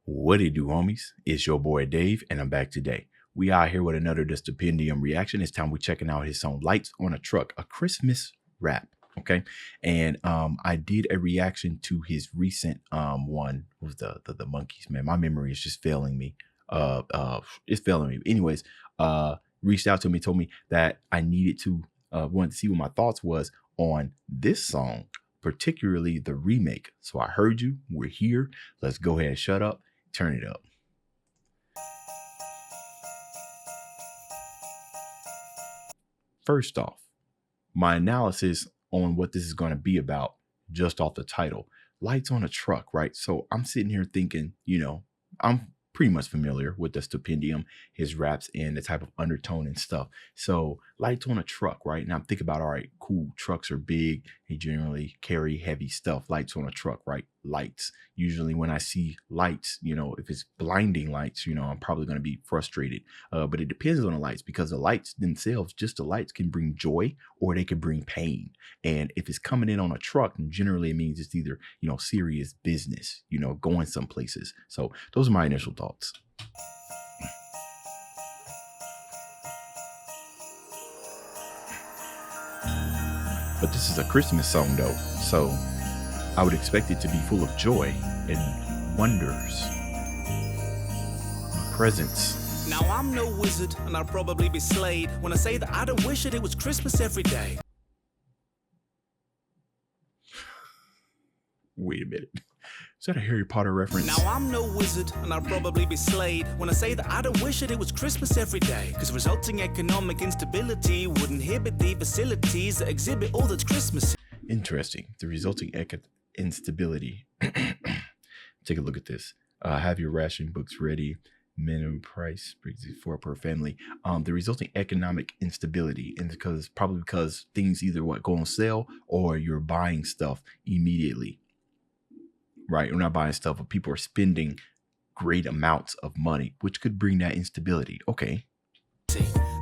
What it do, homies? It's your boy Dave, and I'm back today. We out here with another The Stupendium reaction. This time we're checking out his song Lights on a Truck, a Christmas rap. Okay. And I did a reaction to his recent one. What was the monkeys, man? My memory is just failing me. It's failing me. Anyways, reached out to me, told me that I needed to wanted to see what my thoughts was on this song, particularly the remake. So I heard you. We're here. Let's go ahead and shut up. Turn it up. First off, my analysis on what this is going to be about just off the title, Lights on a Truck, right? So I'm sitting here thinking, I'm pretty much familiar with the Stupendium, his raps, and the type of undertone and stuff. So Lights on a Truck, right? And I'm thinking about, all right, cool, trucks are big. They generally carry heavy stuff. Lights on a truck, right? Lights. Usually when I see lights, if it's blinding lights, I'm probably going to be frustrated. But it depends on the lights, because the lights themselves, just the lights, can bring joy or they can bring pain. And if it's coming in on a truck, then generally it means it's either, serious business, going some places. So those are my initial thoughts. But this is a Christmas song though, so I would expect it to be full of joy and wonders, presents. Now I'm no wizard, and I'll probably be slayed when I say that I don't wish that it was Christmas every day. Wait a minute. Is that a Harry Potter reference? Now I'm no wizard, and I'll probably be slayed when I say that I don't wish that it was Christmas every day. Because resulting economic instability would inhibit the facilities that exhibit all that's Christmas. Interesting. The resulting instability. Take a look at this. Have your ration books ready. Minimum price for per family. The resulting economic instability, and probably because things either go on sale or you're buying stuff immediately. Right? We're not buying stuff, but people are spending great amounts of money, which could bring that instability. Okay.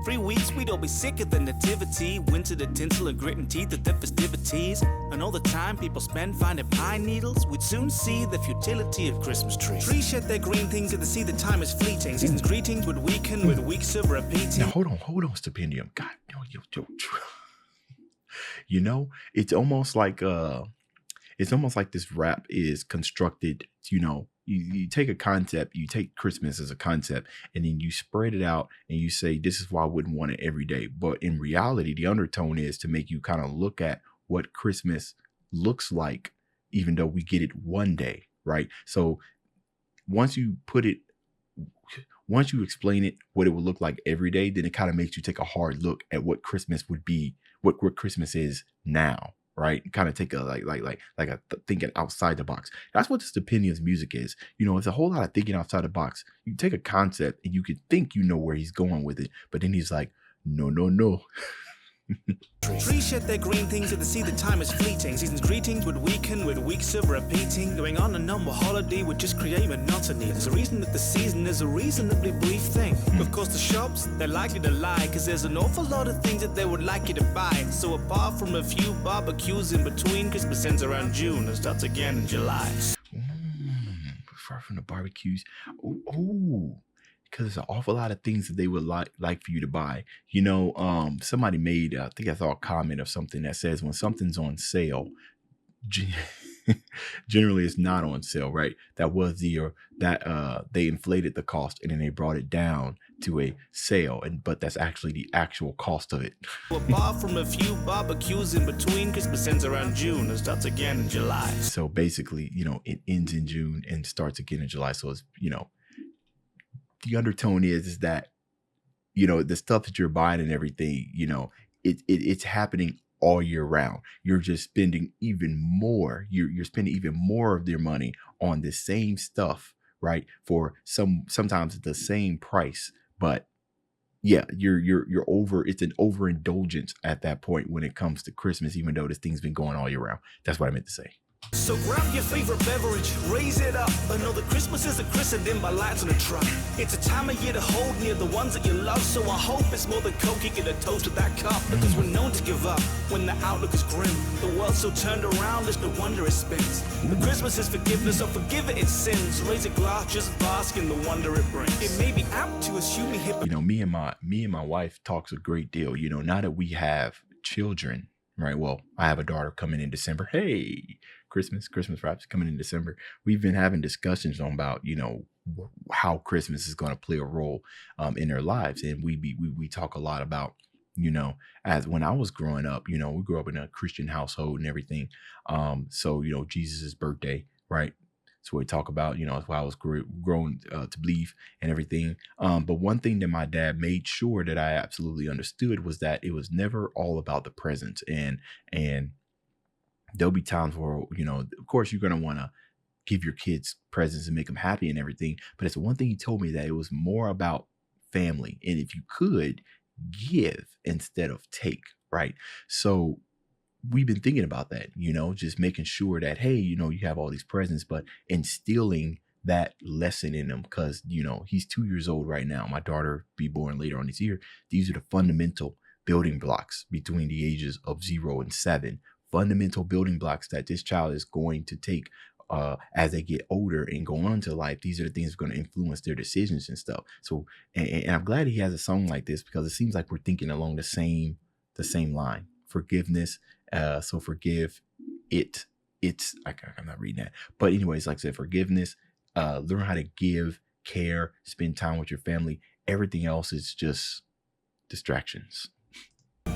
3 weeks we'd all be sick of the nativity, winter the tinsel and grit and teeth at the festivities, and all the time people spend finding pine needles, we'd soon see the futility of Christmas trees. Trees shed their green things at the sea, the time is fleeting. Season's greetings would weaken with weeks of repeating. Now hold on, Stupendium. God, it's almost like this rap is constructed, you take a concept, you take Christmas as a concept, and then you spread it out and you say, this is why I wouldn't want it every day. But in reality, the undertone is to make you kind of look at what Christmas looks like, even though we get it one day, right? So once you explain it, what it would look like every day, then it kind of makes you take a hard look at what Christmas would be, what Christmas is now. Right, kind of take a thinking outside the box. That's what the Stupendium's music is. It's a whole lot of thinking outside the box. You take a concept and you could think where he's going with it, but then he's like, no. Trees shed their green things at the sea, the time is fleeting. Season's greetings would weaken with weeks of repeating. Going on and on, a holiday would just create monotony. There's a reason that the season is a reasonably brief thing. Of course the shops, they're likely to lie, because there's an awful lot of things that they would like you to buy. So apart from a few barbecues in between, Christmas ends around June and starts again in July. Far from the barbecues. Because there's an awful lot of things that they would like for you to buy. Somebody made, I think I saw a comment of something that says when something's on sale, generally it's not on sale, right? That was they inflated the cost and then they brought it down to a sale, but that's actually the actual cost of it. Apart from a few barbecues in between, Christmas ends around June and starts again in July. So basically, it ends in June and starts again in July. So it's, the undertone is that, the stuff that you're buying and everything, it's happening all year round. You're just spending even more. You're spending even more of their money on the same stuff, right? For sometimes the same price, but yeah, you're over. It's an overindulgence at that point when it comes to Christmas, even though this thing's been going all year round. That's what I meant to say. So grab your favorite beverage, raise it up. But know that Christmas isn't christened in by lights on a truck. It's a time of year to hold near the ones that you love. So I hope it's more than coke, you get a toast to that cup. Because we're known to give up when the outlook is grim. The world's so turned around, there's no wonder it spins. But Christmas is forgiveness, so forgive it its sins. Raise a glass, just bask in the wonder it brings. It may be apt to assume You know, me and my wife talks a great deal. You know, now that we have children, right? Well, I have a daughter coming in December. Hey, Christmas wraps coming in December. We've been having discussions on about, you know, how Christmas is going to play a role in their lives. And we talk a lot about, you know, as when I was growing up, you know, we grew up in a Christian household and everything. So, you know, Jesus's birthday, right? So we talk about, you know, how I was grown to believe and everything. But one thing that my dad made sure that I absolutely understood was that it was never all about the presents. And there'll be times where, you know, of course, you're going to want to give your kids presents and make them happy and everything. But it's one thing he told me, that it was more about family. And if you could, give instead of take, right? So we've been thinking about that, you know, just making sure that, hey, you know, you have all these presents, but instilling that lesson in them, because, you know, he's 2 years old right now. My daughter be born later on this year. These are the fundamental building blocks between the ages of 0 and 7. Fundamental building blocks that this child is going to take as they get older and go on to life. These are the things that are going to influence their decisions and stuff. So, and I'm glad he has a song like this, because it seems like we're thinking along the same line. Forgiveness. So forgive it. I'm not reading that. But anyways, like I said, forgiveness, learn how to give, care, spend time with your family. Everything else is just distractions.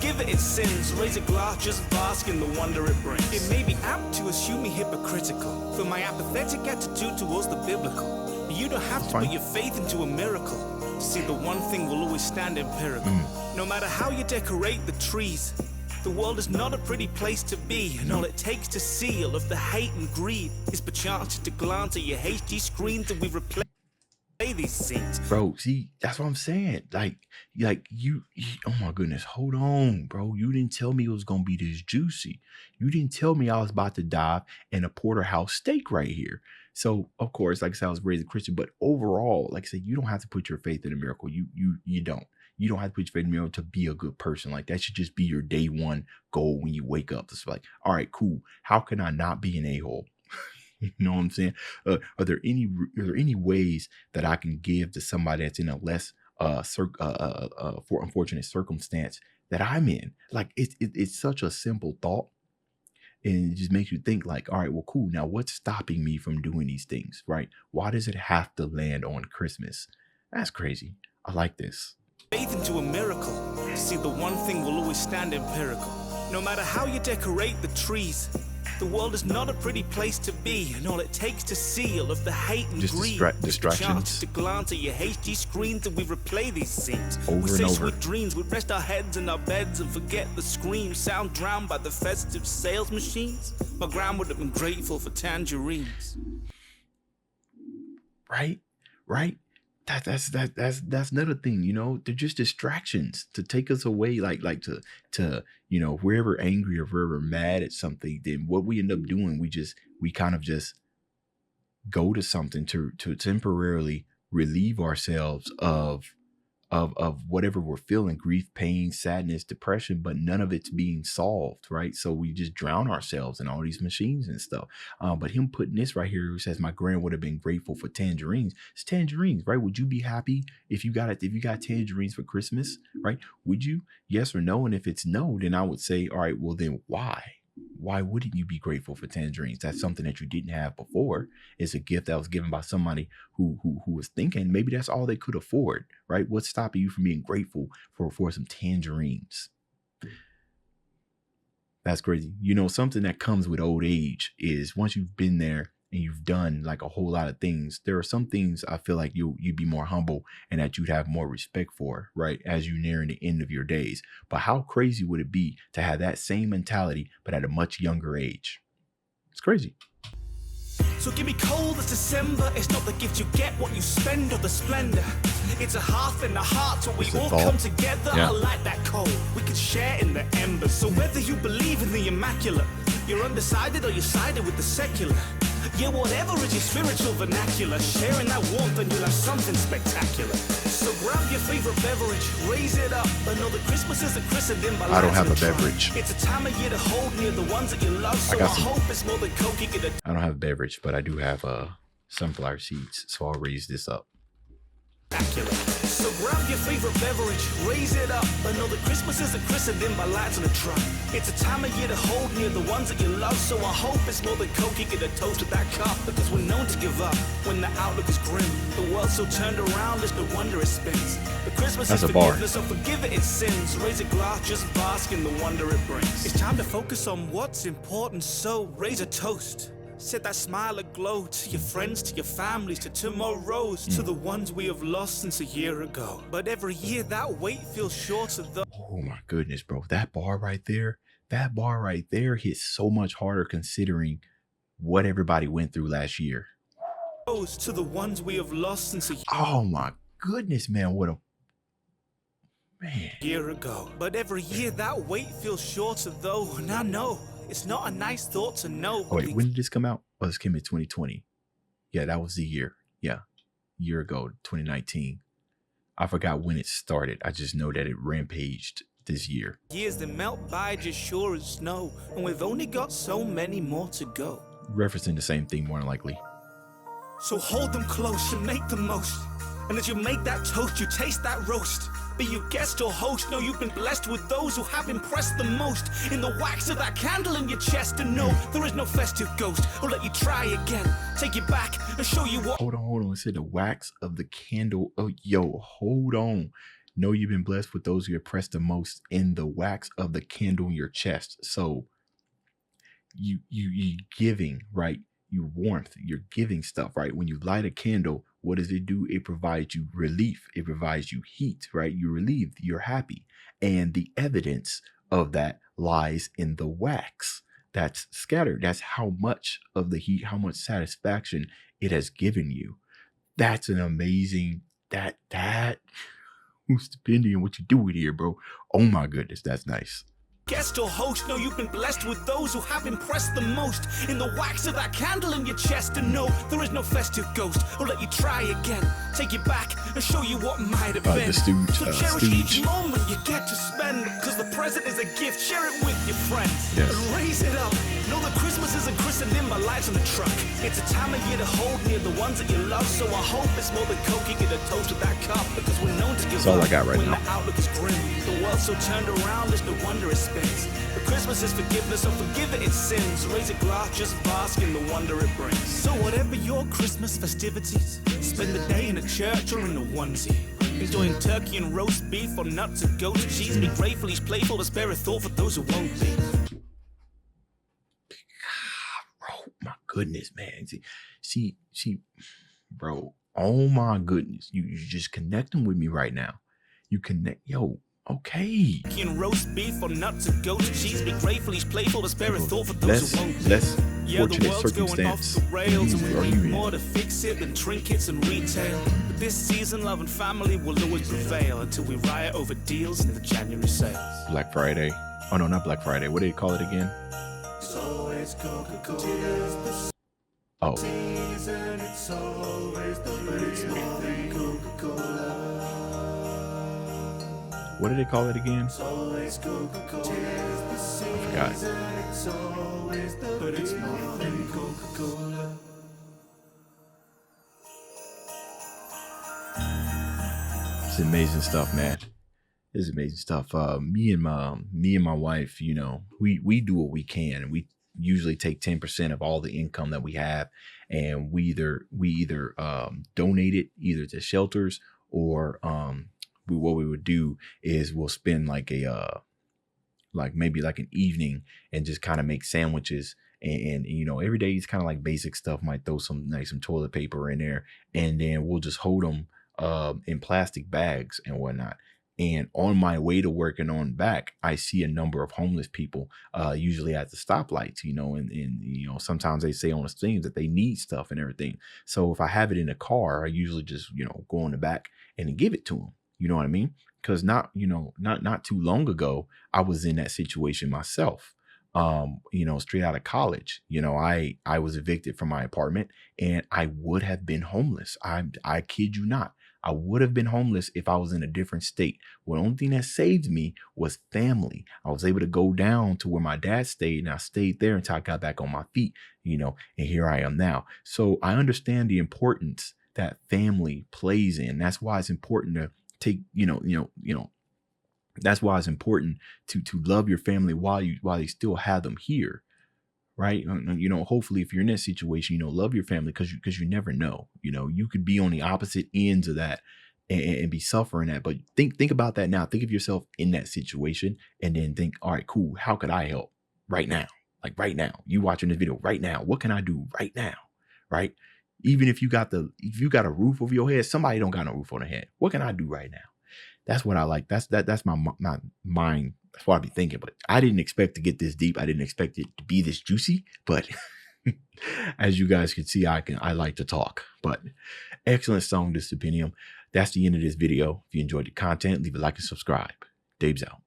Give it its sins, raise a glass, just bask in the wonder it brings. It may be apt to assume me hypocritical for my apathetic attitude towards the biblical. But you don't have to put your faith into a miracle. See, the one thing will always stand empirical. No matter how you decorate the trees, the world is not a pretty place to be. And all it takes to see all of the hate and greed is perchance to glance at your HD screens and we replay these scenes. Bro, see, that's what I'm saying. Like you, oh my goodness, hold on, bro. You didn't tell me it was gonna be this juicy. You didn't tell me I was about to dive in a porterhouse steak right here. So of course, like I said, I was raised a Christian, but overall, like I said, you don't have to put your faith in a miracle. You don't. You don't have to put your faith in a miracle to be a good person. Like that should just be your day one goal when you wake up. It's like, all right, cool. How can I not be an a-hole? You know what I'm saying? Are there any ways that I can give to somebody that's in a less for unfortunate circumstance that I'm in? Like it's such a simple thought, and it just makes you think like, all right, well, cool. Now what's stopping me from doing these things, right? Why does it have to land on Christmas? That's crazy. I like this. Faith into a miracle. See, the one thing will always stand empirical. No matter how you decorate the trees, the world is not a pretty place to be, and all it takes to see all of the hate and greed is the chance to glance at your HD screens and we replay these scenes. We say sweet dreams, we rest our heads in our beds and forget the screams, sound drowned by the festive sales machines. My grand would have been grateful for tangerines. Right? That's another thing, you know. They're just distractions to take us away, like to you know, if we're ever angry or if we're ever mad at something, then what we end up doing, we kind of just go to something to temporarily relieve ourselves of whatever we're feeling, grief, pain, sadness, depression, but none of it's being solved, right? So we just drown ourselves in all these machines and stuff. But him putting this right here, who says my grand would have been grateful for tangerines. It's tangerines, right? Would you be happy if you got tangerines for Christmas, right? Would you? Yes or no? And if it's no, then I would say, all right, well then why? Why wouldn't you be grateful for tangerines? That's something that you didn't have before. It's a gift that was given by somebody who was thinking maybe that's all they could afford, right? What's stopping you from being grateful for some tangerines? That's crazy. You know, something that comes with old age is once you've been there and you've done like a whole lot of things, there are some things I feel like you'd be more humble and that you'd have more respect for, right, as you nearing the end of your days. But how crazy would it be to have that same mentality but at a much younger age? It's crazy. So give me cold as December. It's not the gift you get, what you spend, or the splendor. It's a hearth and a heart where we all come together. Yeah. I like that cold. We can share in the embers. So whether you believe in the immaculate You're undecided or you sided with the secular. Yeah, whatever is your spiritual vernacular, sharing that warmth and you'll have something spectacular. So grab your favorite beverage, raise it up. Another Christmas is a christened by I don't have a lights and beverage. It's a time of year to hold near the ones that you love. So I hope it's more than Coke you get. I don't have a beverage, but I do have sunflower seeds, so I'll raise this up. So grab your favorite beverage, raise it up. Another Christmas is a christened by lights on a truck. It's a time of year to hold near the ones that you love. So I hope it's more than Coke, you get a toast to that cup. Because we're known to give up when the outlook is grim. The world's so turned around, it's no wonder it spins. The Christmas is forgiveness, so forgive it its sins. Raise a glass, just bask in the wonder it brings. It's time to focus on what's important, so raise a toast. Set that smile aglow to your friends, to your families, to tomorrows, to the ones we have lost since a year ago. But every year that wait feels shorter though. Oh my goodness, bro. That bar right there hits so much harder considering what everybody went through last year. To the ones we have lost since a Oh my goodness, man. What a year ago. But every year that wait feels shorter though. And I know it's not a nice thought to know. Oh, wait, when did this come out? Oh, this came in 2020. Yeah, that was the year. Yeah, year ago, 2019. I forgot when it started. I just know that it rampaged this year. Years that melt by just sure as snow, and we've only got so many more to go. Referencing the same thing, more than likely. So hold them close and make the most. And as you make that toast, you taste that roast. Be you guest or host, know you've been blessed with those who have impressed the most. In the wax of that candle in your chest, and no, there is no festive ghost who'll let you try again. Take you back and show you what. Hold on. It said the wax of the candle. Oh, yo, hold on. Know you've been blessed with those who impressed the most in the wax of the candle in your chest. So you giving, right? You warmth, you're giving stuff, right? When you light a candle, what does it do? It provides you relief. It provides you heat, right? You're relieved, you're happy. And the evidence of that lies in the wax that's scattered. That's how much of the heat, how much satisfaction it has given you. That's an amazing, that Stupendium, what you doing here, bro? Oh my goodness, that's nice. Guest or host, know you've been blessed with those who have impressed the most. In the wax of that candle in your chest, and no, there is no festive ghost who'll let you try again. Take you back and show you what might have been. The Stooge. So cherish each moment you get to spend, because the present is a gift. Share it with your friends. Yes. And raise it up. Know that Christmas isn't christened by lights on the truck. It's a time of year to hold near the ones that you love. So I hope it's more than Coke, you get a toast to that cup, because we're known to give That's all I got right when now. the outlook is grim. The world's so turned around, there's no wonder it spins. But Christmas is forgiveness, so forgive it its sins. Raise a glass, just bask in the wonder it brings. So whatever your Christmas festivities, spend the day in a church or in a onesie, enjoying turkey and roast beef or nuts and goat cheese. Be grateful he's playful to spare a thought for those who won't be. Bro, my goodness, man. See, bro, oh my goodness. You just connecting with me right now. You connect, yo. Okay. And roast beef or nuts and goat cheese. Be grateful he's playful to spare a thought for those who won't. Less Yeah, the fortunate world's going off circumstance. the rails, and we Are need you in? more to fix it than trinkets and retail. But this season, love and family will always prevail until we riot over deals in the January sales. Black Friday. Oh no, not Black Friday. What do they call it again? It's always Coca-Cola. Oh, Season, it's always the real Coca-Cola. what do they call it again? It's always Coca-Cola. I forgot. It's always the but it's more than Coca-Cola. It's amazing stuff, man. It's amazing stuff. Me and my wife, you know, we do what we can, and we usually take 10% of all the income that we have, and we either donate it either to shelters, or what we would do is we'll spend like maybe an evening and just kind of make sandwiches, and you know, every day it's kind of like basic stuff. Might throw some toilet paper in there, and then we'll just hold them in plastic bags and whatnot. And on my way to work and on back, I see a number of homeless people, usually at the stoplights, you know, and you know, sometimes they say on the things that they need stuff and everything. So if I have it in a car, I usually just, you know, go in the back and give it to them. You know what I mean? Because not too long ago, I was in that situation myself. straight out of college. I was evicted from my apartment and I would have been homeless. I kid you not. I would have been homeless if I was in a different state. Well, the only thing that saved me was family. I was able to go down to where my dad stayed, and I stayed there until I got back on my feet, and here I am now. So I understand the importance that family plays in. That's why it's important to take, that's why it's important to love your family while you still have them here, right? Hopefully if you're in that situation, love your family, because you never know. You could be on the opposite ends of that and be suffering that. But think about that now. Think of yourself in that situation and then think, all right, cool. How could I help right now? Like right now, you watching this video right now. What can I do right now? Right? Even if you got a roof over your head, somebody don't got no roof on their head. What can I do right now? That's what I like. That's my mind. That's what I be thinking. But I didn't expect to get this deep. I didn't expect it to be this juicy. But as you guys can see, I like to talk. But excellent song, this Stupendium. That's the end of this video. If you enjoyed the content, leave a like and subscribe. Dave's out.